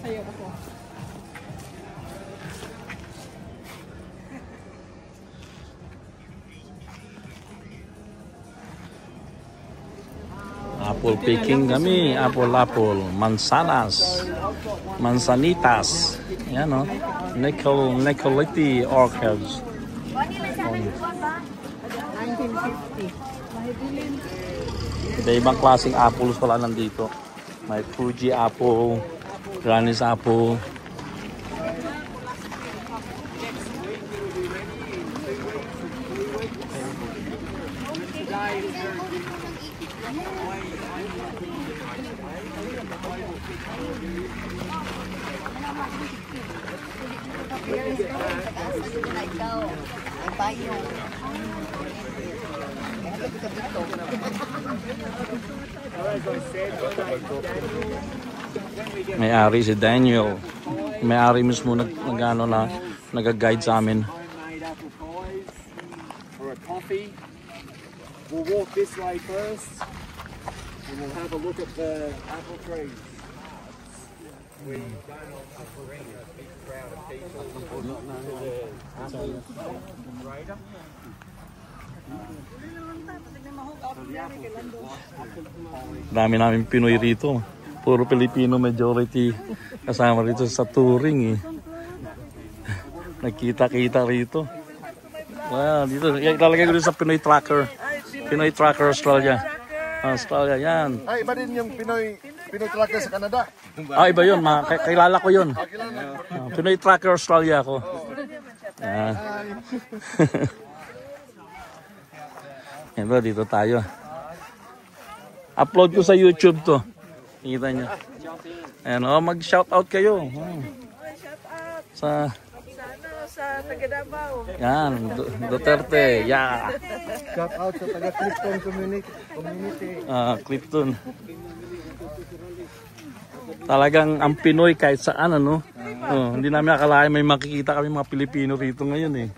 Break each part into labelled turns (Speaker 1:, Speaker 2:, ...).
Speaker 1: Sa'yo ako.
Speaker 2: Apple picking kami, apple, mansanas, mansanitas, yan o, Nicoliti orchids.
Speaker 1: 1950.
Speaker 2: Iba-ibang klaseng apples pala nandito. May Fuji apple, Granny's apple. May-ari si Daniel. May-ari mismo nag-ano na nag-guide sa amin.
Speaker 3: We'll walk this way first and we'll have a look at the apple trees. We don't want to bring a big crowd of people to the apple grader.
Speaker 2: Dami namin Pinoy rito. Puro Filipino majority kasama rito sa touring eh. Nagkita-kita rito. Wow, dito ilalagay ko dito sa Pinoy Tracker. Pinoy Tracker Australia. Australia yan.
Speaker 4: Ay, iba din yung Pinoy Tracker sa Canada.
Speaker 2: Ah, iba yun. Kilala ko yun. Pinoy Tracker Australia ako. Yan ba, dito tayo. Upload ko sa YouTube to. Kita nyo. Ayan, mag-shoutout kayo. Sa
Speaker 1: taga-Davao.
Speaker 2: Yan, Duterte. Yeah.
Speaker 4: Shout out sa taga Clifton community.
Speaker 2: Clifton. Talagang ang Pinoy kahit saan ano. Hindi namin akalain may makikita kami mga Pilipino rito ngayon eh.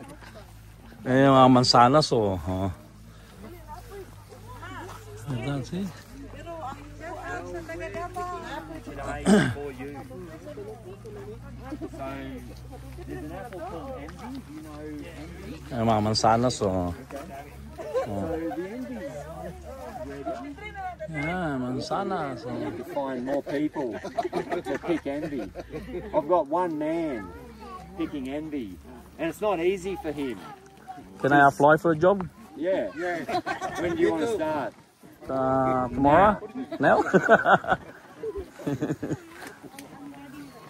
Speaker 2: Eh mga mansanas oh. That's it. Mga mansanas oh. Yeah, mansanas.
Speaker 3: To find more people to pick envy. I've got one man picking envy, and it's not easy for him.
Speaker 2: Can I apply for a job?
Speaker 3: Yeah. When do you want to start?
Speaker 2: Tomorrow? Now?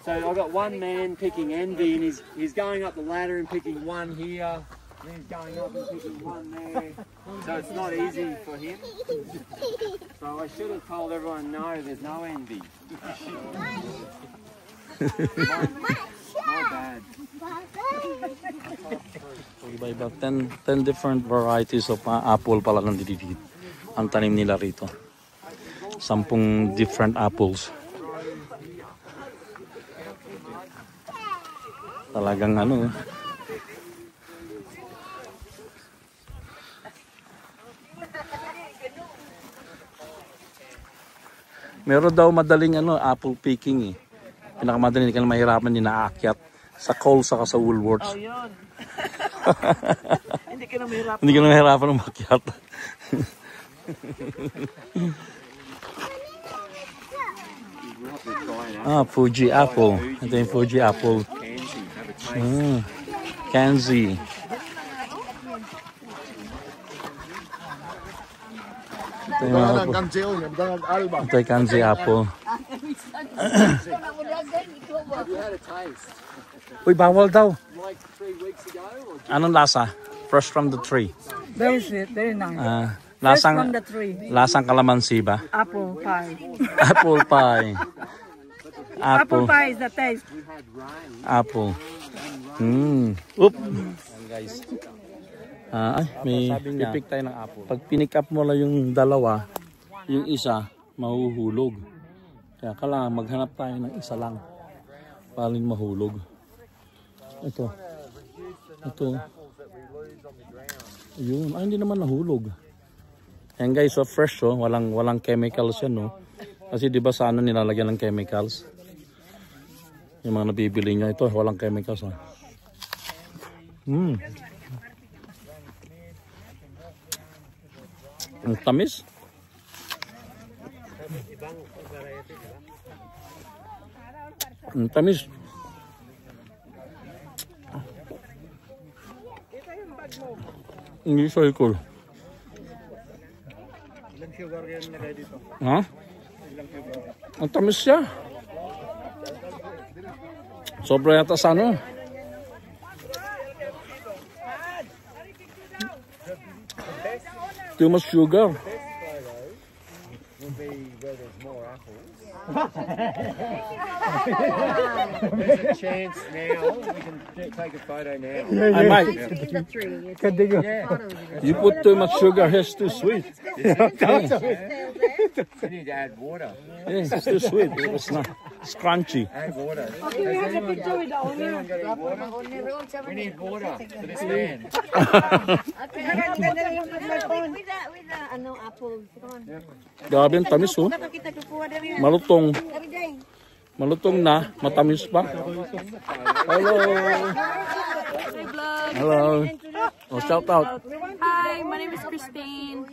Speaker 3: So I've got one man picking envy, and he's going up the ladder and picking one here. Then he's going up and picking one there. So it's not easy for him. So I should have told everyone, no, there's no envy. My bad.
Speaker 2: Iba-iba, 10 different varieties of apple pala nandito. Ang tanim nila rito. 10 different apples. Talagang ano. Meron daw madaling apple picking eh. Pinakamadaling, hindi ka na mahirapan din naakyat sa Coles saka sa Woolworths.
Speaker 1: Oh, yun. Hindi ka na mahirapan.
Speaker 2: Hindi ka na mahirapan umakyat. Fuji apple. Ito yung Fuji apple. Kanzi. Ito yung Kanzi apple. Uy, bawal daw.
Speaker 3: Like 3 weeks ago?
Speaker 2: Anong lasa? Fresh from the tree.
Speaker 1: Very sweet, very nice.
Speaker 2: Lasang,
Speaker 1: from the tree.
Speaker 2: Lasang kalamansi ba?
Speaker 1: Apple pie.
Speaker 2: Apple pie.
Speaker 1: Apple pie is the taste.
Speaker 2: Apple. Oop. Guys. May pipick tayo ng apple. Pag pinick up mo lang yung dalawa, yung isa mahuhulog. Kaya kailangan maghanap tayo ng isa lang. Paling mahulog. Ito. Ayun. Ay, hindi naman nahulog. Ayan guys, so fresh oh. Walang chemicals yan no. Kasi di ba sa ano nilalagyan ng chemicals? Yung mga nabibili niya ito, walang chemicals ha. Ang tamis. Ang tamis. Hindi siya cool.
Speaker 4: Ilang sugar yan nilagay dito?
Speaker 2: Ha? Ang tamis siya. Sobra yata sa ano. Too much sugar.
Speaker 3: There's a chance now. We can take a photo now.
Speaker 2: I might.
Speaker 5: In the tree.
Speaker 2: You put too much sugar, it's too sweet.
Speaker 3: You need to add water.
Speaker 2: Yeah, it's too sweet. It's not. It's crunchy.
Speaker 3: Add water.
Speaker 1: Okay, we have a picture with the owner.
Speaker 3: We need water for this man.
Speaker 5: With the apple.
Speaker 2: Grabe ang tamis oh. Malutong. Malutong na, matamis pa. Hello. Hello. Oh, shout out.
Speaker 6: Hi, my name is Christine.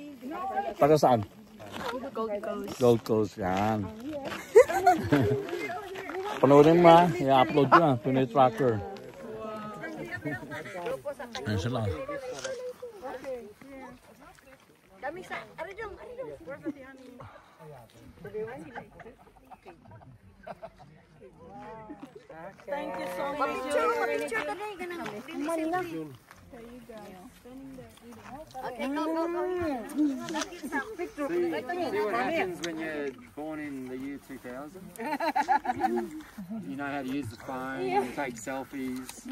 Speaker 2: Taga saan?
Speaker 6: Gold Coast.
Speaker 2: Gold Coast, yan. Panoorin mo ha, i-upload ko na, Pinoy Tracker. Ayan sila.
Speaker 1: Thank you so much.
Speaker 3: See what happens when you're born in the year 2000? You know how to use the phone, you take selfies.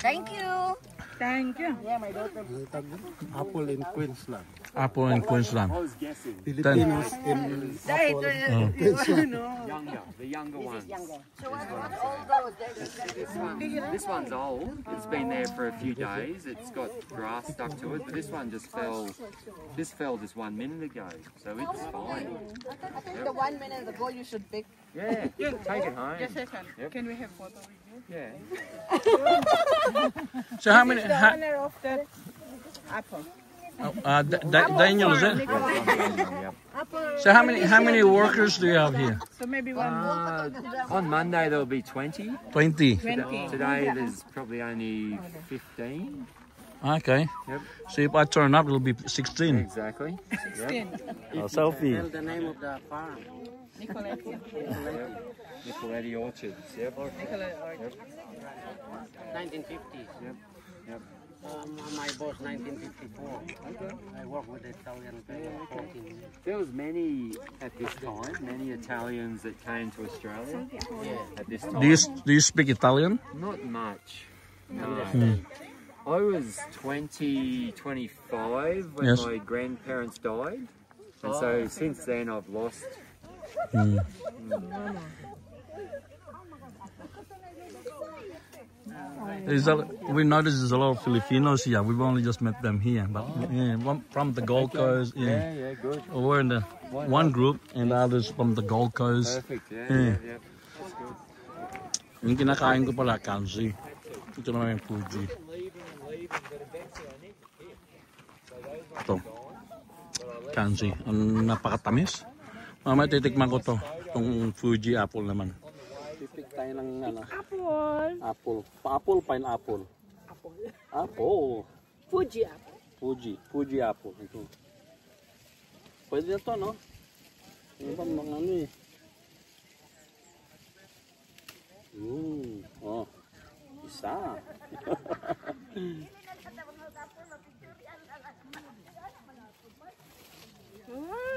Speaker 5: Thank you.
Speaker 1: Thank you.
Speaker 4: Apple in Queensland.
Speaker 2: Apple in Queensland.
Speaker 3: I was guessing.
Speaker 4: Filipinos in apple.
Speaker 3: Younger, the younger ones.
Speaker 5: So what all those?
Speaker 3: This one's old. It's been there for a few days. It's got grass stuck to it, but this one just fell. This fell just 1 minute ago, so it's fine.
Speaker 5: I think the 1 minute ago you should pick.
Speaker 3: Yeah, take it home.
Speaker 1: Just a second. Can we have photo with you?
Speaker 3: Yeah.
Speaker 2: So how many,
Speaker 1: The owner of that apple.
Speaker 2: Daniel, is it? So how many workers do you have here?
Speaker 1: So maybe one more.
Speaker 3: On Monday there'll be 20.
Speaker 2: 20.
Speaker 1: 20.
Speaker 3: Today there's probably only 15.
Speaker 2: Okay.
Speaker 3: Yep.
Speaker 2: So if I turn up, it'll be 16.
Speaker 3: Exactly. Yep.
Speaker 2: Selfie.
Speaker 7: The name of the farm.
Speaker 1: Nicoletti.
Speaker 3: Nicoletti Orchards. Yep.
Speaker 7: 1950.
Speaker 3: Yep. Yep.
Speaker 7: My boss 1954. I work with the Italian people 14 years.
Speaker 3: There was many at this time, many Italians that came to Australia at this time.
Speaker 2: Do you speak Italian?
Speaker 3: Not much. No. I was 25 when
Speaker 2: Yes.
Speaker 3: my grandparents died. And so since then I've lost.
Speaker 2: We noticed there's a lot of Filipinos here. We've only just met them here, but yeah, from the Gold Coast. Yeah,
Speaker 3: Yeah, good.
Speaker 2: we're in the one group, and the others from the Gold Coast.
Speaker 3: Perfect, yeah.
Speaker 2: Yeah.
Speaker 3: Yeah. That's good.
Speaker 2: Yung kinakain ko pala, kanji. Ito naman yung Fuji. Ito. Kanji. Ang napakatamis. Mamaya titikman ko to. Itong Fuji apple naman. Pipik tayo ng ano. Apple. Apple, pineapple. Apple.
Speaker 1: Fuji apple.
Speaker 2: Fuji apple. Ito. Pwede na to, no? Ano ba mga ano eh. Oh. Isa.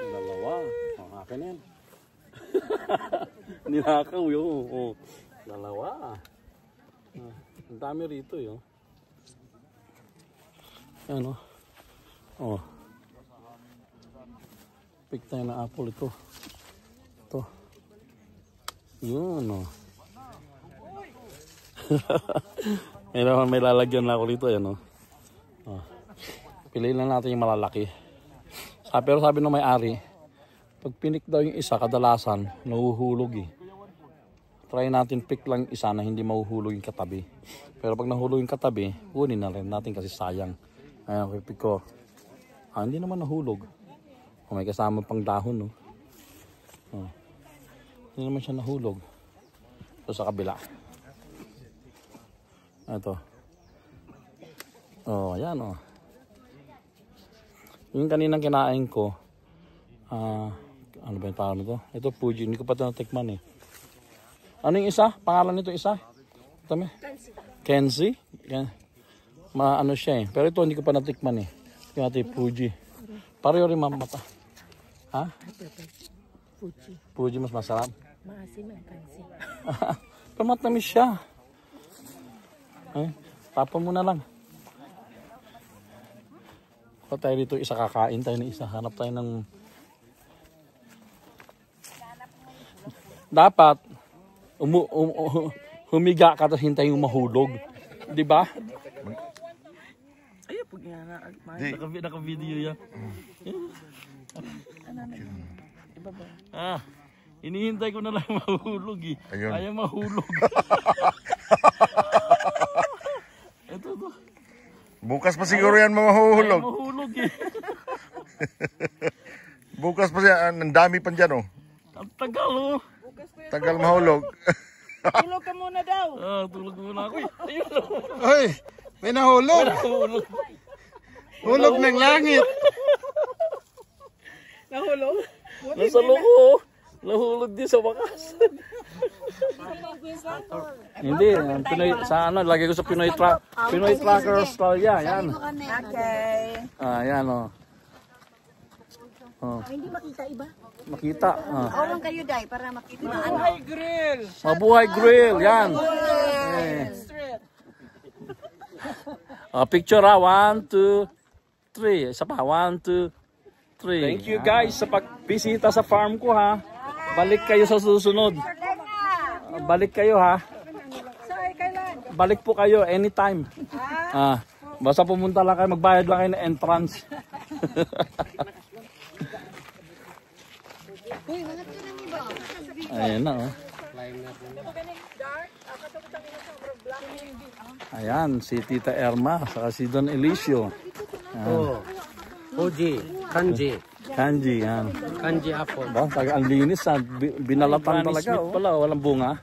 Speaker 2: Dalawa. Oh, akin yan. Nilakaw yun. Oh. Dalawa. Ang dami rito yun. Ayan o. Oh. Pick tayo ng apple ito. Ito. Yun o. May lalagyan na ako dito. Ayan o. Oh. Piliin lang natin yung malalaki. Pero sabi ng may-ari, pag pinik daw yung isa, kadalasan, nahuhulog eh. try natin pick lang isa na hindi mahuhulog yung katabi. Pero pag nahulog yung katabi, kunin na rin natin kasi sayang. Ayan, pick ko. Hindi naman nahulog. May kasama pang dahon, no? Hindi naman siya nahulog. Ito sa kabila. Ito. Ayan, yung kaninang kinain ko, ano ba yung pangalan nito? Ito, Fuji. Hindi ko pa ito natikman, eh. Ano yung isa? Pangalan nito isa? Ito, Kenzie. Ano siya, eh. Pero ito, hindi ko pa natikman, eh. Yung ating Fuji. Pareho rin mamata. Ha? Fuji mas masarap.
Speaker 1: Maasim ang kansi.
Speaker 2: Pero matamis siya. Tapon mo na lang. Kung tayo dito, isa kakain tayo ng isa. Hanap tayo ng... Dapat, humiga ka tapos hintayin yung mahulog. Di ba?
Speaker 1: Ay, pag nga na.
Speaker 2: Naka-video yan. Inihintay ko na lang mahulog eh.
Speaker 8: Ayun.
Speaker 2: Ayaw mahulog. Ito.
Speaker 8: Bukas pa siguro yan mahuhulog.
Speaker 2: Ayaw mahulog eh.
Speaker 8: Bukas pa siya, ang dami pa dyan, oh.
Speaker 2: Ang tagal, oh.
Speaker 8: Tagal mahulog.
Speaker 1: Tulog ka muna daw.
Speaker 2: Tulog muna ako eh. Ayun.
Speaker 4: Hoy, may nahulog.
Speaker 2: Nahulog.
Speaker 4: Hulog ng langit.
Speaker 1: Nahulog.
Speaker 2: Nasa loob. Nahulog din sa wakas. Hindi, Pinoy, sa ano, lagay ko sa Pinoy Tracker Australia, yan.
Speaker 1: Okay.
Speaker 2: Yan, oh.
Speaker 5: Hindi makita iba.
Speaker 2: Makita.
Speaker 5: Orong kayo, Day, para makita na ano.
Speaker 1: Mabuhay grill.
Speaker 2: Mabuhay grill, yan. Picture 1, 2, 3. Isa pa, 1, 2, 3. Thank you guys sa pagbisita sa farm ko, ha. Balik kayo sa susunod. Balik kayo, ha. Balik po kayo anytime. Basta pumunta lang kayo, magbayad lang kayo ng entrance. Ayan na, oh. Ayan, si Tita Erma, saka si Don Elicio.
Speaker 7: Fuji, Kanji.
Speaker 2: Kanji, yan.
Speaker 7: Kanji apple.
Speaker 2: Ba, ang linis, ha. Binalatan talaga, oh. Wala, walang bunga.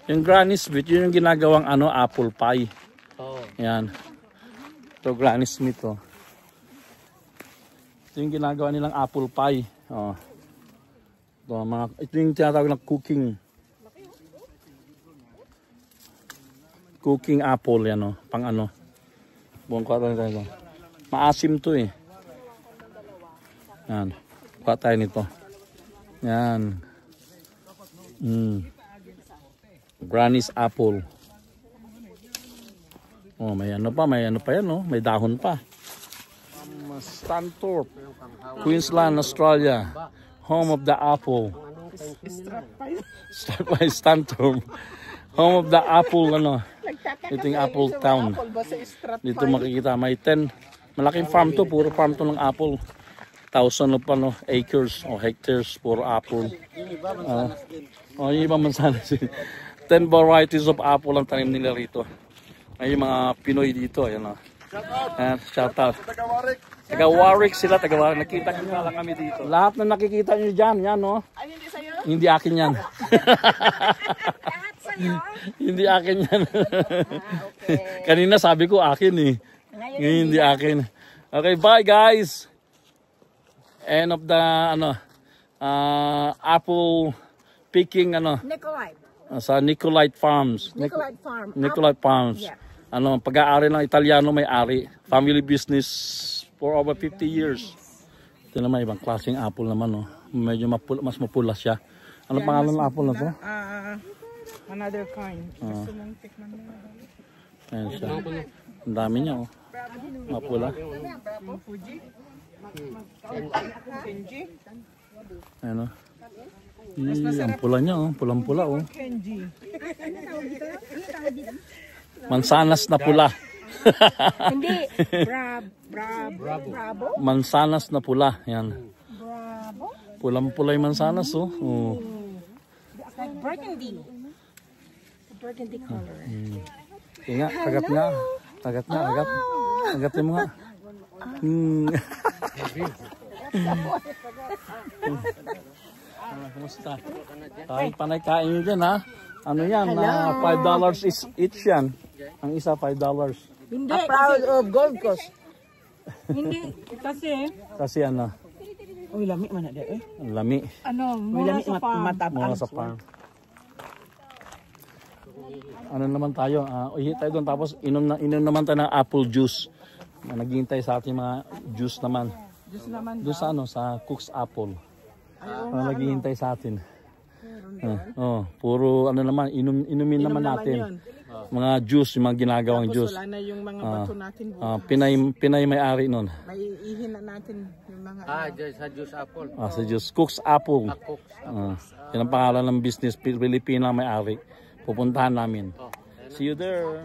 Speaker 2: Yung Granny Smith, yun yung ginagawang apple pie. Yan. Ito, Granny Smith, oh. Ito yung ginagawa nilang apple pie. Ito yung tinatawag na cooking apple, yan, oh. Pang ano. Buong kwata nito. Maasim to, eh. Yan. Kuha tayo nito. Yan. Granny's apple. May ano pa yan, oh. May dahon pa. Stanthorpe, Queensland, Australia. Home of the apple. Stanthorpe. Home of the apple, ano. Ito yung apple town. Dito makikita, may 10. Malaking farm to, puro farm to ng apple. 1,000 acres o hectares for apple. Yung iba mansanas. 10 varieties of apple ang tanim nila rito. Ay yung mga Pinoy dito, ayan, oh. Shout out. Taga Warwick sila, taga Warwick. Nakita nyo lang kami dito. Lahat na nakikita nyo dyan, yan, no?
Speaker 1: Ay, hindi sa'yo?
Speaker 2: Hindi akin yan.
Speaker 5: Lahat sa'yo?
Speaker 2: Hindi akin yan. Kanina sabi ko akin, eh. Ngayon hindi akin. Okay, bye guys. End of the, apple picking,
Speaker 1: Nicolite.
Speaker 2: sa Nicolite Farms.
Speaker 1: Nicolite Farm.
Speaker 2: Nicolite Farms.
Speaker 1: Yeah.
Speaker 2: Pag-aari ng Italiano may-ari. Family business for over 50 years. Ito naman ibang klaseng apple naman, oh. Medyo mas mapula siya. Ano pangalan ng apple na to?
Speaker 1: Another kind. Gusto mong tikman mo.
Speaker 2: Ayan siya. Ang dami niya, oh. Mapula.
Speaker 1: Fuji. Kenji.
Speaker 2: Ayan, oh. Ang pula niya, oh. Pulang-pula, oh.
Speaker 1: Kenji.
Speaker 2: Mansanas na pula.
Speaker 1: Hindi. Bravo.
Speaker 2: Mansanas na pula. Yan.
Speaker 1: Bravo.
Speaker 2: Pulang-pula yung mansanas, oh. Oh.
Speaker 1: Burgundy. Burgundy color.
Speaker 2: Ingat, kagat nga. Kagat nga, kagat. Kagatin mo nga. Kumusta? Panay kain nyo dyan, ha? Ano yan? $5 is each yan. Ang isa $5.
Speaker 1: Hindi. Proud of Gold Coast. Hindi. Kasi
Speaker 2: ano?
Speaker 1: uy, lami man na eh.
Speaker 2: Lami.
Speaker 1: Ano, mula sa farm.
Speaker 2: Mula sa farm. Ano naman tayo? Uhi tayo doon. Tapos inom naman tayo ng apple juice. Naghihintay sa ating mga juice naman.
Speaker 1: Juice naman.
Speaker 2: Doon sa Sa Cook's Apple. Naghihintay sa atin. Puro naman, inumin naman natin. Mga juice, yung mga ginagawang juice.
Speaker 1: Wala na yung mga bato natin.
Speaker 2: Pinay may-ari nun.
Speaker 1: May ihin na natin yung mga...
Speaker 7: Sa Juice Apple.
Speaker 2: Sa Juice. Cook's Apple. Yan ang pangalan ng business. Pilipina may-ari. Pupuntahan namin. See you there.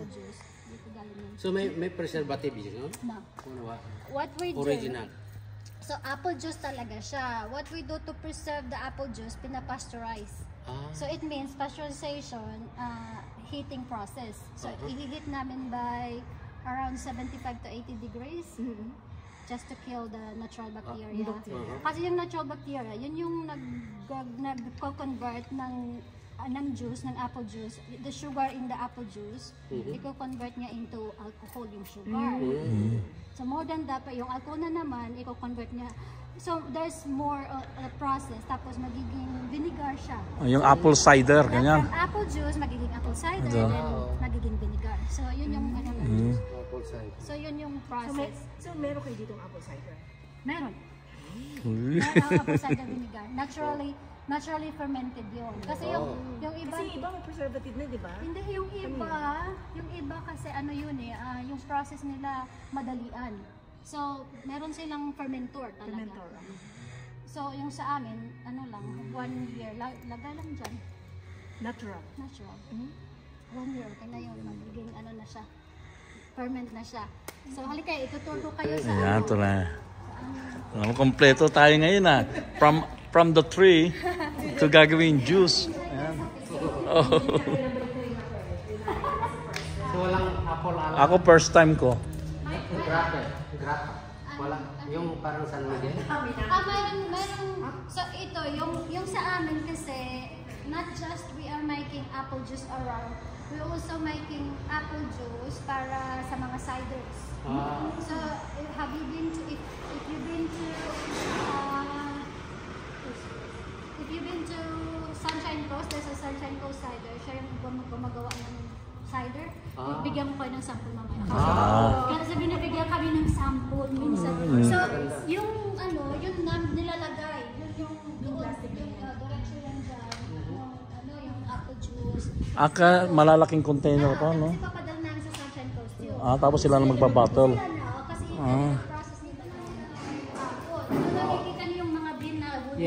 Speaker 7: So may preservative yun?
Speaker 9: No. What we do,
Speaker 7: original.
Speaker 9: So apple juice talaga siya. What we do to preserve the apple juice, pinapasteurize. So it means pasteurization, heating process. So i-heat namin by around 75 to 80 degrees just to kill the natural bacteria. Kasi yung natural bacteria, yun yung nag-convert ng juice, ng apple juice, the sugar in the apple juice, i-convert niya into alcohol, yung sugar. So more than that, yung alcohol na naman, i-convert niya. So there's more process, tapos magiging vinegar siya.
Speaker 2: Yung apple cider, ganyan.
Speaker 9: From apple juice, magiging apple cider, then magiging vinegar. So yun yung juice. So yun yung process.
Speaker 5: So meron kayo dito ng apple cider?
Speaker 9: Meron. Meron apple cider vinegar. Naturally fermented yun. Kasi yung iba...
Speaker 5: Kasi iba may preservative na, di ba?
Speaker 9: Hindi, yung iba kasi yun yung process nila madalian. So, meron silang fermentor talaga. So, yung sa amin, 1 year, lagay lang dyan.
Speaker 5: Natural.
Speaker 9: 1 year, okay na yun. Magiging na siya. Ferment na siya. So, halika, ituturo kayo sa
Speaker 2: Ayan, ito na. Kompleto tayo ngayon From the tree to gagawin juice. Ayan.
Speaker 7: So walang apple
Speaker 2: Ako first time ko.
Speaker 7: Grape. Wala. Yung parang San Miguel.
Speaker 9: Meron. So ito, yung sa amin kasi, not just we are making apple juice around, we also making apple juice para sa mga ciders. So have you been to, if you've been to Sunshine Coast, there's a Sunshine Coast cider. Siya yung gumagawa ng cider. Bigyan ko kayo ng sample mamaya. Kasi binibigyan kami ng sample minsan. So, yung nilalagay, yung direction yan dyan, yung apple juice.
Speaker 2: Malalaking container pa, no?
Speaker 9: Kasi papadal namin sa Sunshine Coast yun.
Speaker 2: Tapos sila na magbabattle.
Speaker 9: Kasi yung process nila na apple. Doon nakikita niyo yung mga bin na wood.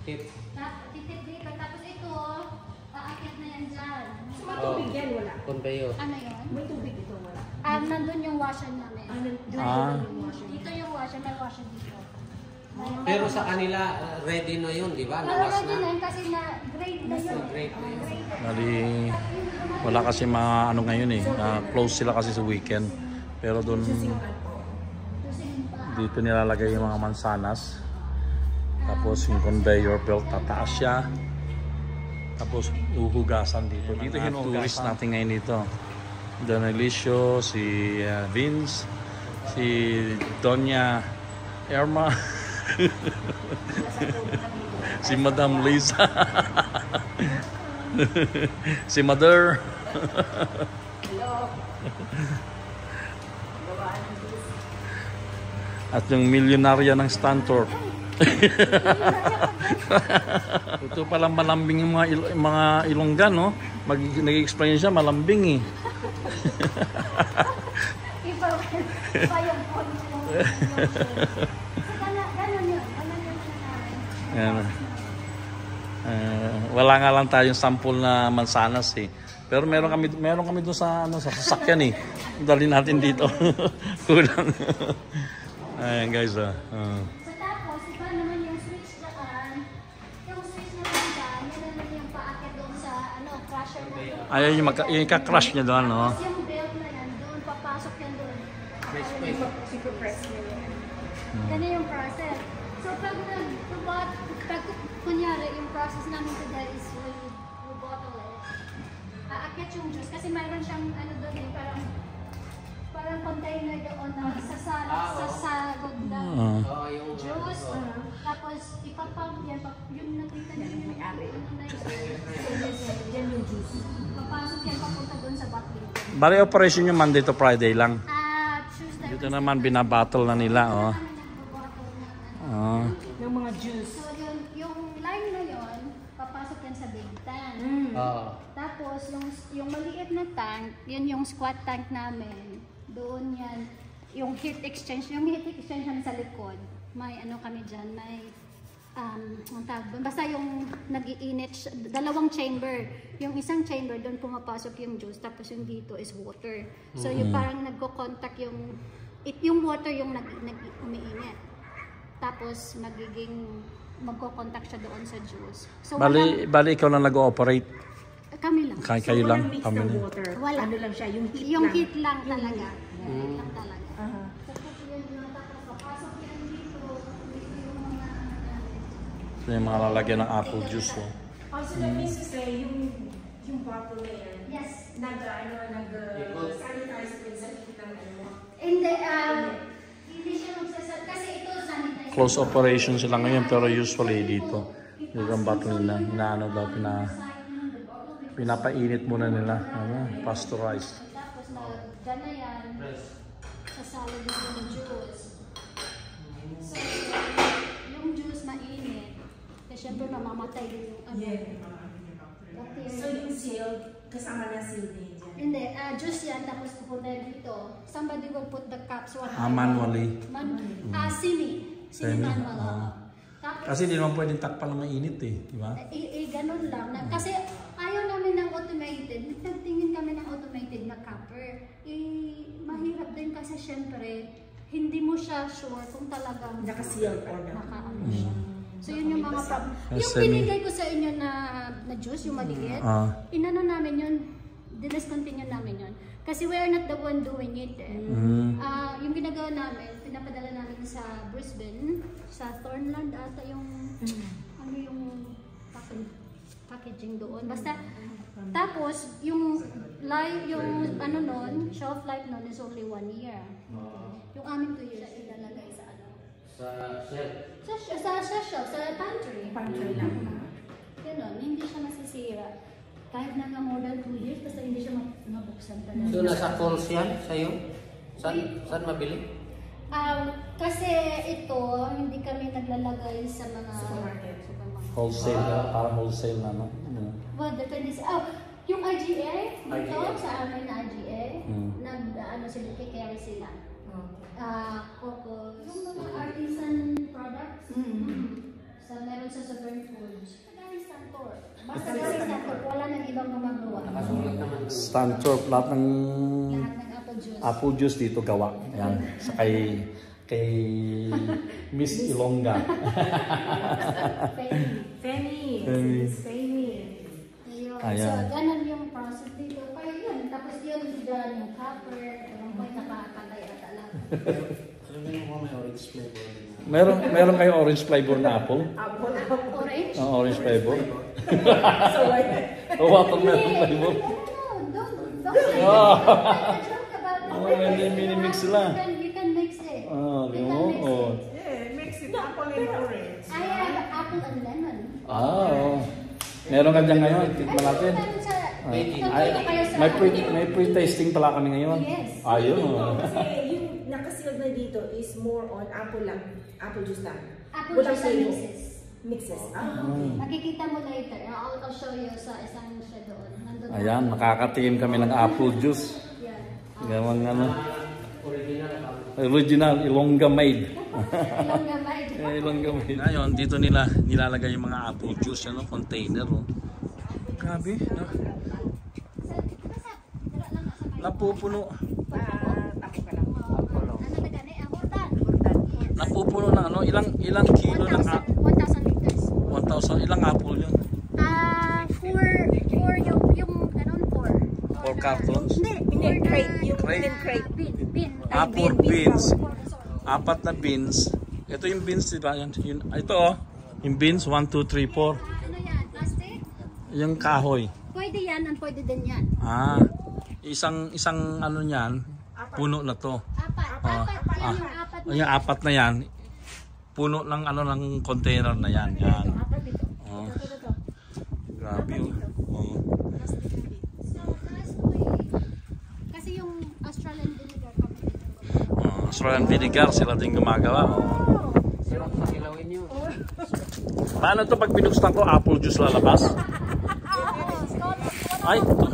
Speaker 9: Titip dito, tapos ito, aakit na yan dyan.
Speaker 5: So matubig yan, wala?
Speaker 7: Conveyor.
Speaker 9: Ano yun?
Speaker 5: May tubig ito, wala?
Speaker 9: Nandun yung washer namin. Dito yung washer, may washer dito.
Speaker 7: Pero sa kanila, ready na yun, di ba? Nawas
Speaker 9: Ready na
Speaker 7: na.
Speaker 9: yun kasi grade na yun.
Speaker 7: Grade na
Speaker 2: Bali,
Speaker 7: yun.
Speaker 2: wala kasi mga ngayon close sila kasi sa weekend. Pero doon, dito nilalagay yung mga mansanas. Tapos yung conveyor belt, tataas siya. Tapos uhugasan dito. Dito yung tourist natin ngayon dito. Don Elicio, si Vince, si Doña Irma, si Madam Lisa, si Mother. At yung milyonarya ng Stanthorpe. Ito palang malambing yung mga Ilonggan, no? Nag-explain siya, malambing eh.
Speaker 9: Iba yung point mo. Ganon yun.
Speaker 2: Yan. Wala nga lang tayong sample na mansanas eh. Pero meron kami doon sa sasakyan eh. Dali natin dito. Kulang. Ayan guys.
Speaker 9: So tapos, iba naman yung switch dyan
Speaker 2: Ayaw yung ka-crush niya doon, no?
Speaker 9: Tapos yung belt na yan, doon, papasok yan doon.
Speaker 1: Super press niya yan.
Speaker 9: Ganyan yung process. So pag kunyari, yung process namin today is we bottle it. Aakyat yung juice kasi mayroon siyang ano doon eh, parang container doon na sasagod na juice. Tapos ipapump yan, yung nakita niyo yung may-ari. Yan yung juice. Papasok yan papunta doon sa bottling.
Speaker 2: Bali operation yung Monday to Friday lang.
Speaker 9: Tuesday.
Speaker 2: Dito naman binabattle na nila, oh.
Speaker 1: Yung mga juice.
Speaker 9: So yung line na yon, papasok yan sa big tank. Tapos yung maliit na tank, yun yung squat tank namin. Doon yan, yung heat exchange namin sa likod. May ano kami dyan, may ang tawag doon. Basta yung nag-iinit, dalawang chamber. Yung isang chamber, doon pumapasok yung juice, tapos yung dito is water. So yung parang nagko-contact yung water yung umiinit. Tapos magko-contact siya doon sa juice. So
Speaker 2: Bali ikaw lang nag-ooperate.
Speaker 9: Kami lang.
Speaker 2: Kayo lang,
Speaker 1: Mix
Speaker 2: kami
Speaker 1: ng
Speaker 2: lang.
Speaker 1: water.
Speaker 9: Wala.
Speaker 1: Ano lang siya, yung heat
Speaker 9: Yung
Speaker 1: lang.
Speaker 9: heat lang talaga. Heat lang talaga.
Speaker 1: Aha.
Speaker 9: Tapos yan, tapos papasok yan dito. Dito yung mga
Speaker 2: Ito yung mga lalagyan ng apple juice, oh.
Speaker 1: Also, that means to say, yung bottle na yan,
Speaker 9: yes.
Speaker 1: nag-sanitize din sa heat ng ano.
Speaker 9: Hindi siya magsasal. Kasi ito sanitize.
Speaker 2: Close operation sila ngayon pero usually dito. Yung bottle nila, inaano daw, pinapainit muna nila. Pasteurized.
Speaker 9: Tapos dyan na yan. Sasalo din yung juice. So, yung juice mainit. Kasi syempre mamamatay din yung ano. Bacteria.
Speaker 1: So, yung sealed, kasama na sealed din dyan.
Speaker 9: Hindi, juice yan, tapos pupunta dito. Somebody will put the caps.
Speaker 2: Manually.
Speaker 9: Semi manual. Tapos,
Speaker 2: Kasi hindi naman pwedeng takpan ng mainit, eh. Di ba?
Speaker 9: ganun lang. Kasi ayaw namin ng automated. Nagtingin kami ng automated na capper. Mahirap din kasi syempre, hindi mo siya sure kung talagang
Speaker 1: Naka-sealed or not.
Speaker 9: naka-ano siya. So yun yung mga problem. Yung binigay ko sa inyo na juice, yung maliit, inano namin yun, discontinue namin yun. Kasi we are not the one doing it. Yung ginagawa namin, pinapadala namin sa Brisbane, sa Thornland ata yung ano yung packaging doon. Basta tapos yung ano nun, shelf life nun is only 1 year. Yung aming 2 years ilalagay sa ano? Sa shelf, sa pantry.
Speaker 1: Pantry lang.
Speaker 9: Ganon, hindi siya masisira. Kahit na more than 2 years, basta hindi siya mabuksan talaga.
Speaker 7: So, nasa calls yan sa'yo? Saan mabili?
Speaker 9: Kasi ito, hindi kami naglalagay sa mga
Speaker 1: Supermarket.
Speaker 2: Wholesale, parang wholesale na, no?
Speaker 9: Well, depende sa... yung IGA, dito sa amin na IGA, sila, kikari sila. Coco, yung mga artisan products, meron sa Southern Foods. Gary Santor. Basta Gary Santor, wala nang ibang gumagawa.
Speaker 2: Stanthorp, lahat ng
Speaker 9: apple juice.
Speaker 2: Apple juice dito gawa. Ayan, sa kay Miss Ilongga.
Speaker 1: Femi.
Speaker 9: So, ganun yung process dito. Kaya yun, tapos yun, dyan yung copper, yung may nakakatay at alam.
Speaker 2: Meron kayo orange flavor na apple?
Speaker 9: Orange?
Speaker 2: Orange flavor.
Speaker 1: So,
Speaker 2: Watermelon flavor.
Speaker 9: Hindi
Speaker 2: mini-mix sila.
Speaker 9: You can mix it.
Speaker 1: mix it apple and orange.
Speaker 9: I have apple and lemon.
Speaker 2: Meron ka dyan ngayon. Tikman natin.
Speaker 9: May
Speaker 2: May pre-tasting pala kami ngayon.
Speaker 9: Yes.
Speaker 2: Ayun.
Speaker 1: Kasi yung nakasealed na dito is more on apple lang. Apple juice lang.
Speaker 9: Apple
Speaker 1: Walang
Speaker 9: juice and
Speaker 1: flavor. Mixes. Okay.
Speaker 9: Makikita mo later. I'll show you sa isang siya doon. Nandun
Speaker 2: Ayan, makakatingin kami ng apple juice. Gawang original Ilongga made. Ilongga made. Ngayon, dito nila nilalagay yung mga apple juice, container. Grabe, napupuno. Napupuno na ilang kilo ng
Speaker 9: 1,000 liters.
Speaker 2: 1,000 ilang apple yun?
Speaker 9: 4 yung ganun 4.
Speaker 2: 4 cartons?
Speaker 1: Hindi, crate. Yung
Speaker 2: Crate.
Speaker 1: crate.
Speaker 9: Bin.
Speaker 2: Ah, 4 beans. 4 na beans. Ito yung beans, diba? Ito oh. Yung beans, 1, 2, 3, 4.
Speaker 9: Ano yan? Plastic?
Speaker 2: Yung kahoy.
Speaker 9: Pwede yan and pwede din yan.
Speaker 2: Ah, isang ano niyan, puno na to.
Speaker 9: Apat. Yan yung apat na
Speaker 2: Yung 4 na yan, puno ng ano ng container na yan. Yan. Oh. Grabe oh. Oh.
Speaker 9: Kasi yung Australian vinegar kami.
Speaker 2: Australian vinegar sila din gumagawa. Oh. Paano to pag binuksan ko, apple juice lalabas? Ay, ito.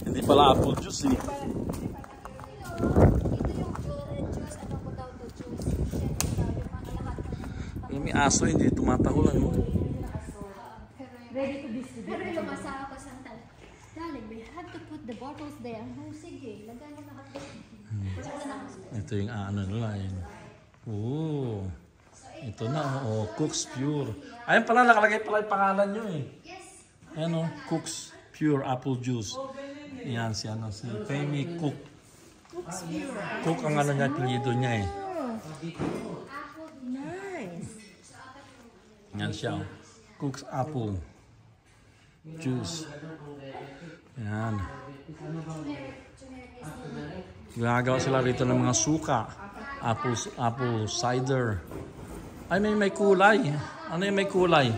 Speaker 2: Hindi pala apple juice eh. May aso, hindi tumatahulan mo.
Speaker 9: Pero yung asawa ko sa darling, we have to put the bottles there. Oh, sige, lagay mo lahat doon.
Speaker 2: Ito yung ano nila. Oh. Ito na, oh, Cook's Pure. Ayun pala, nakalagay pala yung pangalan nyo eh. Ayan oh, Cook's Pure Apple Juice. Yan, si Femi Cook. Cook ang ano niya, apelyido niya eh.
Speaker 1: Nice.
Speaker 2: Yan siya oh. Cook's Apple Juice. Yan. Gagawa sila rito ng mga suka. Apple cider. Ay, may kulay. Ano yung may kulay?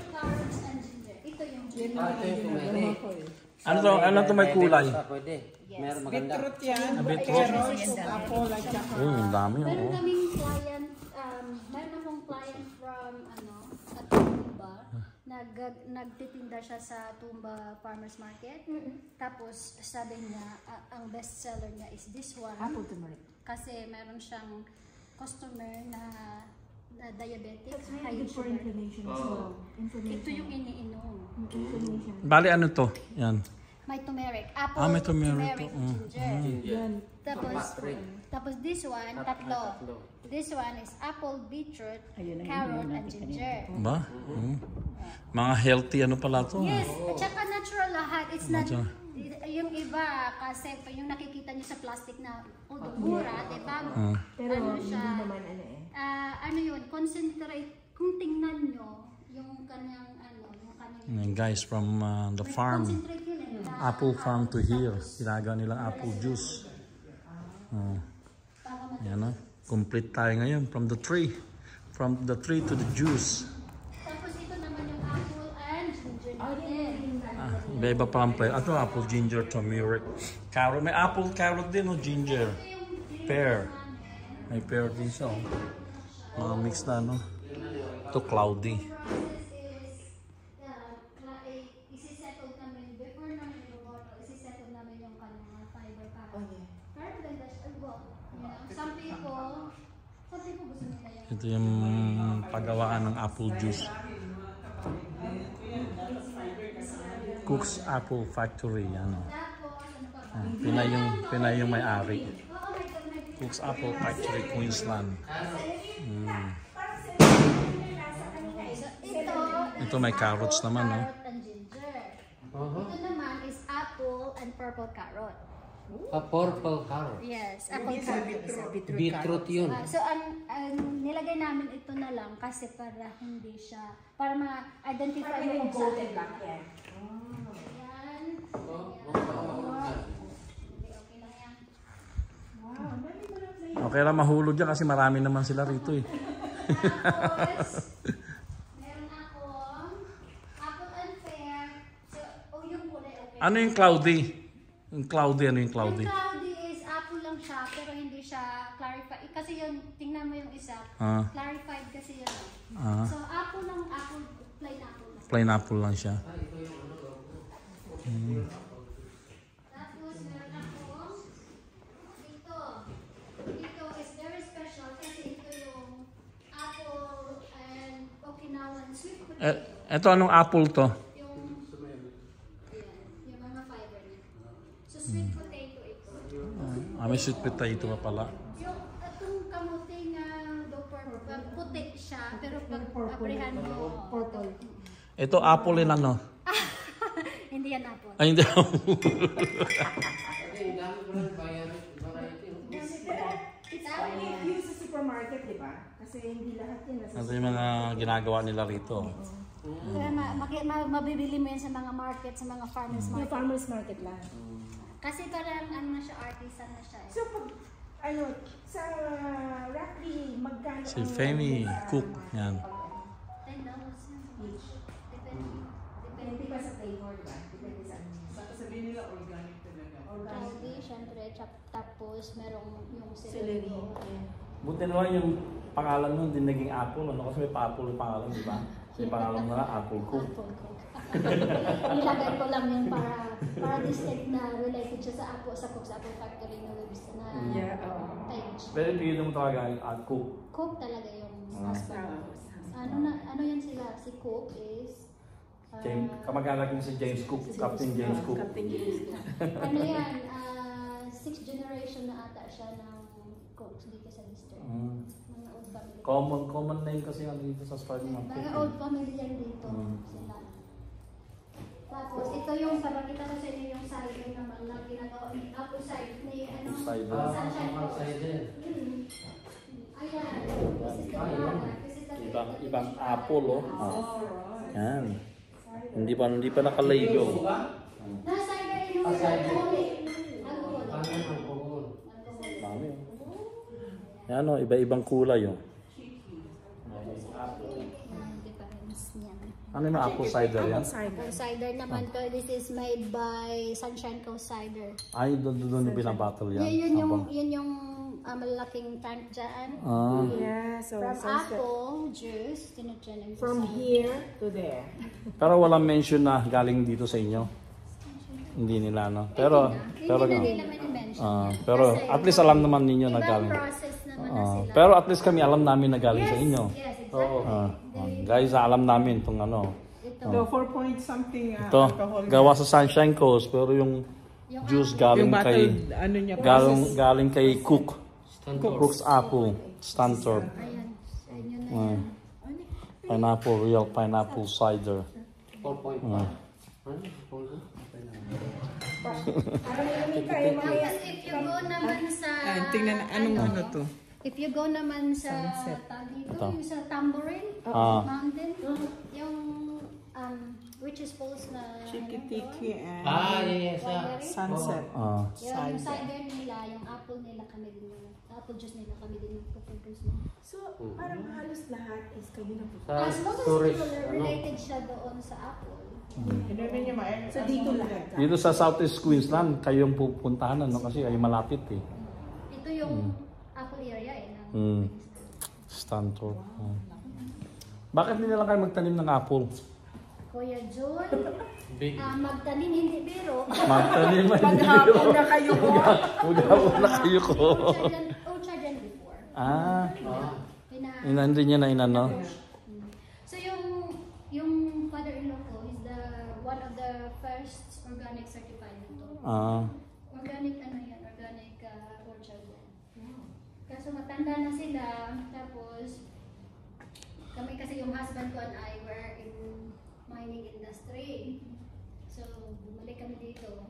Speaker 2: Ano to may kulay?
Speaker 7: Beetroot
Speaker 1: yan.
Speaker 2: Beetroot.
Speaker 1: Apple at saka.
Speaker 2: Oh, ang dami.
Speaker 9: Meron
Speaker 2: Oh.
Speaker 9: kaming client, meron akong client from, sa Tumba. Nagtitinda siya sa Tumba Farmers Market. Tapos, sabi niya, ang best seller niya is this one.
Speaker 1: Apple turmeric.
Speaker 9: Kasi meron siyang customer na diabetic,
Speaker 5: That's
Speaker 9: high
Speaker 5: very good for
Speaker 9: sugar.
Speaker 5: inflammation as well. Inflammation.
Speaker 9: Ito yung iniinom.
Speaker 5: Inflammation.
Speaker 2: Bali, ano to? Yan.
Speaker 9: May turmeric. Apple,
Speaker 2: May turmeric.
Speaker 9: ginger.
Speaker 5: Yan.
Speaker 9: Tapos this one, tatlo. This one is apple, beetroot, carrot, and ginger.
Speaker 2: Ba? Mga healthy ano pala to?
Speaker 9: Yes, at saka natural lahat. It's not,
Speaker 2: Natural.
Speaker 9: yung iba, kasi yung nakikita nyo sa plastic na mura, diba?
Speaker 5: Pero
Speaker 9: Ano
Speaker 5: hindi
Speaker 9: siya?
Speaker 5: naman ano eh.
Speaker 9: Ano yun, concentrate, kung tingnan nyo, yung kanyang, yung kanyang,
Speaker 2: Yan, guys, from the farm.
Speaker 9: concentrate yun eh.
Speaker 2: Apple farm to here. Ginagawa nilang apple juice. Oh. Yan o. Complete tayo ngayon from the tree. From the tree to the juice.
Speaker 9: Tapos ito naman yung apple and ginger natin.
Speaker 2: Iba-iba pa ang play. Ito, apple, ginger, turmeric. Carrot. May apple, carrot din o ginger. Pear. May pear din siya o. Mga mix na ano. Ito, cloudy.
Speaker 9: Isisettle namin, before namin i-bottle, isisettle namin yung kanyang fiber pack. Pero maganda siya. Some people gusto nila yan.
Speaker 2: Ito yung paggawaan ng apple juice. Cook's Apple Factory. Ano. Pinay yung may-ari. Cook's Apple Factory, Queensland. Ito may carrots naman, no?
Speaker 9: Carrot and ginger. Ito naman is apple and purple carrot.
Speaker 7: A purple carrot.
Speaker 9: Yes, apple carrot.
Speaker 7: Beetroot yun.
Speaker 9: So, ang nilagay namin ito na lang kasi para hindi siya, para ma-identify yung kung saan. Yan. Okay lang yan.
Speaker 2: Okay lang mahulog dyan kasi marami naman sila rito eh.
Speaker 9: Tapos, meron akong apple and pear. So, yung kulay okay.
Speaker 2: Ano yung cloudy? Yung cloudy, ano yung cloudy?
Speaker 9: Yung cloudy is apple lang siya, pero hindi siya clarified. Kasi yun, tingnan mo yung isa. Clarified kasi yun. So, apple lang, apple, plain apple lang.
Speaker 2: Plain apple lang siya.
Speaker 9: Tapos, meron akong ito. Ito is very special kasi ito yung apple and Okinawan sweet potato.
Speaker 2: Ito anong apple to?
Speaker 9: Yung mga fiber niya. So, sweet potato ito.
Speaker 2: May sweet potato pa pala.
Speaker 9: Yung itong kamuting puti siya, pero pag aprehan mo,
Speaker 5: Purple.
Speaker 2: Ito apple din ano?
Speaker 9: hindi yan apple.
Speaker 2: Ay, hindi.
Speaker 1: It's only used sa supermarket, di ba? Kasi hindi lahat yun nasa
Speaker 2: Ito yung mga ginagawa nila rito.
Speaker 9: Kaya mabibili mo yan sa mga market, sa mga farmers
Speaker 1: Yung
Speaker 9: market.
Speaker 1: farmer's market lang.
Speaker 9: Kasi parang ano na siya, artisan na siya.
Speaker 1: So, pag, ano, sa roughly, magkano
Speaker 2: Si Femi Cook. Yan.
Speaker 9: $10 yan.
Speaker 1: each?
Speaker 9: Depende.
Speaker 1: Depende pa sa flavor, di ba? Depende sa
Speaker 10: Sabihin nila organic talaga.
Speaker 9: Candy, syempre, tapos merong yung celery.
Speaker 2: Buti naman yung pangalan nun, din naging Apple. Ano? Kasi may pa-Apple yung pangalan, di ba? May pangalan na Apple Cook.
Speaker 9: Nilagay ko lang yun para distinct na related siya sa Apple, sa Cook's Apple Factory na website na page.
Speaker 2: Pero pili mo talaga yung Cook.
Speaker 9: Cook talaga yung husband. Ano yan sila? Si Cook is
Speaker 2: Kamag-anak mo si James Cook, Captain James Cook.
Speaker 9: ano yan, 6th generation na ata siya ng Cooks dito sa district. Mga old family.
Speaker 2: Common name kasi yan dito sa Starting Market.
Speaker 9: Mga old family yan dito sila. Tapos ito yung papakita ko sa inyo yung cider naman na ginagawa ni apple cider ni ano? Sunshine Coast. Ayan. This is the
Speaker 2: Ibang apple, oh. Yan. Hindi pa nakalayo.
Speaker 9: na cider yung
Speaker 2: Dami. Yan, oh. Iba-ibang kulay, oh. Ano yung apple cider yan?
Speaker 9: Apple cider naman to. This is made by Sunshine Coast Cider.
Speaker 2: Ay, doon yung binabattle yan.
Speaker 9: Yun yung malaking tank dyan.
Speaker 1: Yeah, so
Speaker 9: From apple juice, tinutyan
Speaker 1: from here to there.
Speaker 2: Pero walang mention na galing dito sa inyo. Hindi nila, no? Pero at least alam naman ninyo na galing. Pero at least kami alam namin na galing sa inyo. Guys, alam namin itong ano.
Speaker 10: So 4 point something
Speaker 2: Ito, gawa sa Sunshine Coast, pero yung juice galing kay Cook. Cook's Apple, Stanthorpe. Pineapple, real pineapple cider.
Speaker 7: 4 point.
Speaker 9: If you go naman sa
Speaker 10: tingnan anong ano to.
Speaker 9: If you go naman sa yung sa Tambourine Mountain, yung which is falls na
Speaker 10: Chikitiki and
Speaker 9: Sunset.
Speaker 10: Sunset.
Speaker 9: Yung cider nila, yung apple nila kami din, apple juice nila kami din produce.
Speaker 1: So, parang halos lahat is kayo na po.
Speaker 9: As long as related siya doon sa apple.
Speaker 1: So, dito lahat.
Speaker 2: Dito sa Southeast Queensland, kayong pupuntahan, no? Kasi ay malapit eh.
Speaker 9: Ito yung apple area
Speaker 2: Stanthorpe. Bakit hindi lang kayo magtanim ng apple?
Speaker 9: Kuya John, magtanim hindi biro.
Speaker 2: Magtanim ay
Speaker 1: Maghapon na kayo ko.
Speaker 2: Maghapon na kayo ko.
Speaker 9: Orchard yan before.
Speaker 2: Hindi niya na inano.
Speaker 9: So yung father-in-law ko is one of the first organic certified nito. Organic organic orchard yan. Kaso matanda na sila, tapos kami kasi yung husband ko and I were in mining industry. So bumalik kami dito.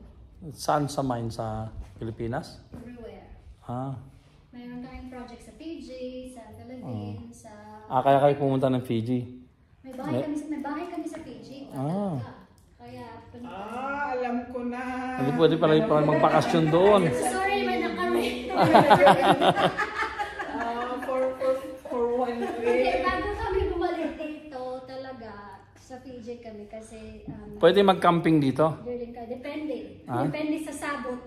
Speaker 2: Saan sa mine? Sa Pilipinas?
Speaker 9: Everywhere. Mayroon kaming project sa Fiji, sa Philippines, sa...
Speaker 2: Kaya kayo pumunta ng Fiji?
Speaker 9: May bahay kami sa Fiji. Kaya...
Speaker 10: alam ko na.
Speaker 2: Hindi pwede pala magpakasyon doon.
Speaker 9: Sorry, may nakami.
Speaker 10: For 1 week.
Speaker 9: Bago kami bumalik dito, talaga, sa Fiji kami kasi...
Speaker 2: Pwede mag-camping dito?
Speaker 9: Depende. Depende sa sabot.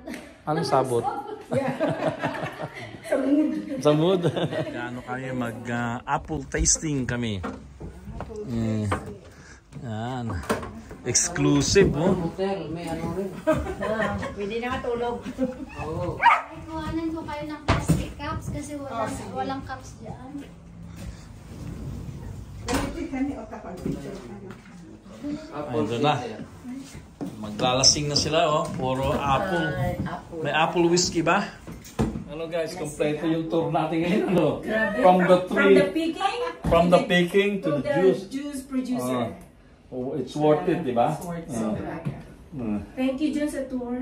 Speaker 2: Anong sabot? Sa mood. Gaano kami mag-apple tasting kami. Yan. Exclusive, oh.
Speaker 7: Hotel, may ano rin.
Speaker 1: Pwede na matulog.
Speaker 9: Kuhanan ko kayo ng plastic cups kasi walang cups dyan.
Speaker 2: Ayun na. Maglalasing na sila, oh. Puro apple. May apple whiskey ba? Hello guys, kompleto yung tour natin ngayon, ano? From the picking to the juice
Speaker 1: Juice producer.
Speaker 2: Oh, it's worth it, di ba?
Speaker 1: Thank you dyan sa tour.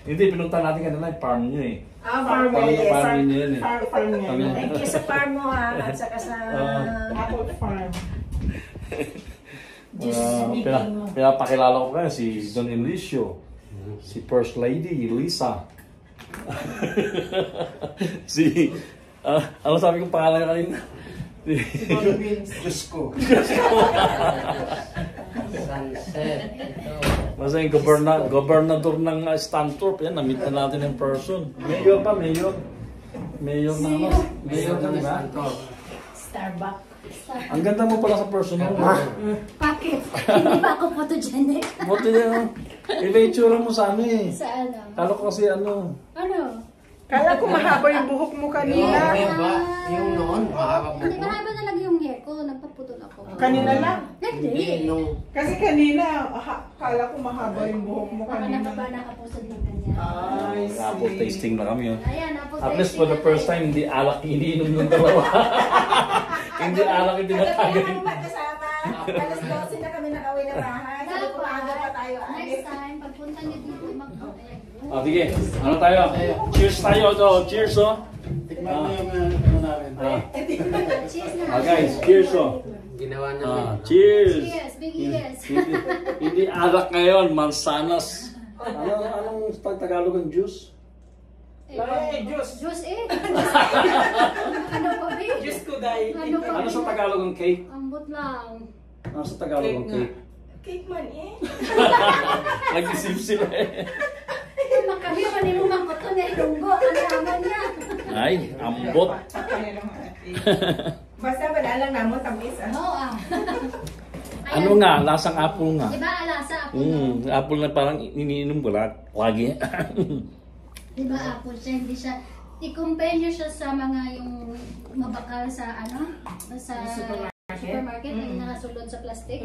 Speaker 2: Hindi, pinunta natin kanina yung farm nyo eh.
Speaker 1: Farm
Speaker 2: nyo yun eh.
Speaker 10: Farm niya.
Speaker 1: Thank you sa farm mo ha, at saka sa
Speaker 10: Apple farm.
Speaker 2: Pinapakilala ko kayo si Don Ilicio, si First Lady, Lisa. Ano sabi kong pangalan kanina?
Speaker 4: Diyos ko.
Speaker 2: Basta yung gobernador ng Stanthorpe, yan, na-meet na natin in person. Mayor pa, mayor. Mayor na ano? Mayor na, diba?
Speaker 1: Starbucks.
Speaker 2: Ang ganda mo pala sa personal.
Speaker 9: Bakit? Hindi ba ako photogenic?
Speaker 2: Buti yan. Iba yung tsura mo sa ano eh.
Speaker 9: Sa ano?
Speaker 2: Kala ko kasi ano.
Speaker 9: Ano?
Speaker 10: Kala ko mahaba yung buhok mo kanina.
Speaker 7: Yung noon, mahaba
Speaker 9: Hindi, mahaba na lang yung hair ko. Nagpaputol ako.
Speaker 10: Kanina lang?
Speaker 9: Hindi.
Speaker 10: Kasi kanina, kala ko mahaba yung buhok mo
Speaker 9: Baka
Speaker 10: kanina.
Speaker 9: nakapusod ng kanya.
Speaker 10: Ay,
Speaker 2: Apple tasting na kami.
Speaker 9: Ayan, apple
Speaker 2: At least for the first time, hindi alak iniinom ng dalawa. Hindi alak yung tinatagay.
Speaker 1: Magkasama. Alas 12 na kami nakauwi na bahay. Sabi ko, maaga pa tayo.
Speaker 9: Next time, pagpunta niyo dito,
Speaker 2: Sige, ano tayo? Cheers tayo. Cheers, oh.
Speaker 4: Tikman mo yung ano namin.
Speaker 9: Cheers na.
Speaker 2: Guys, cheers, oh.
Speaker 7: Ginawa namin.
Speaker 2: Cheers.
Speaker 9: Cheers, big yes.
Speaker 2: Hindi alak ngayon, mansanas. Anong Tagalog ng juice?
Speaker 9: Juice eh. Ano pa ba?
Speaker 10: Diyos ko dahil.
Speaker 2: Ano sa Tagalog ng cake?
Speaker 9: Ambot lang.
Speaker 2: Ano sa Tagalog ng cake?
Speaker 1: Cake man eh.
Speaker 2: Nag-isip sila eh.
Speaker 9: Kami manilungan ko to na ilunggo. Ang yaman niya.
Speaker 2: Ay, ambot.
Speaker 1: Basta wala lang namo tamis ah.
Speaker 9: Oo ah.
Speaker 2: Ano nga, lasang apple nga.
Speaker 9: Diba alasa apple?
Speaker 2: Apple na parang iniinom ko lagi.
Speaker 9: Diba apple siya? Hindi siya. I-compare nyo siya sa mga yung mabakal sa ano? Sa supermarket. Yung nakasulod sa plastic.